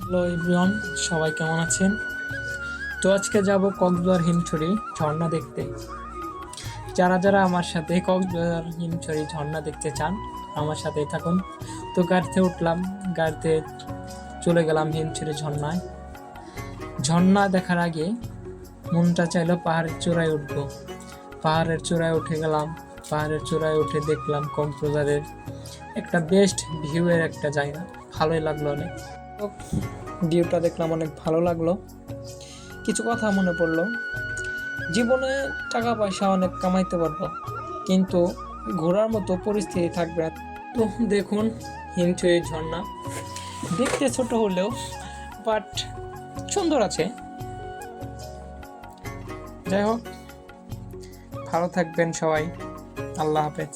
Hello everyone, সবাই কেমন আছেন? তো আজকে যাব কক্সবাজার হিমছড়ি ঝর্ণা দেখতে। যারা যারা আমার সাথে কক্সবাজার হিমছড়ি ঝর্ণা দেখতে চান আমার সাথেই থাকুন। তো গাড়িতে উঠলাম, গাড়িতে চলে গেলাম হিমছড়ি ঝর্ণায়। ঝর্ণা দেখার আগে মনটা চাইলো পাহাড়ের চূড়ায় উঠবো। পাহাড়ের চূড়ায় উঠে গেলাম। পাহাড়ের চূড়ায় উঠে দেখলাম কক্সবাজারের একটা বেস্ট ভিউয়ের একটা জায়গা। ভালোই লাগলো অনেক। ভিউটা দেখলাম, অনেক ভালো লাগলো। কিছু কথা মনে পড়লো। জীবনে টাকা পয়সা অনেক কামাইতে পারবো, কিন্তু ঘোরার মতো পরিস্থিতি থাকবে না। তো দেখুন হিমছড়ি ঝর্ণা দেখতে ছোট হলেও বাট সুন্দর আছে। যাই হোক, ভালো থাকবেন সবাই। আল্লাহ হাফেজ।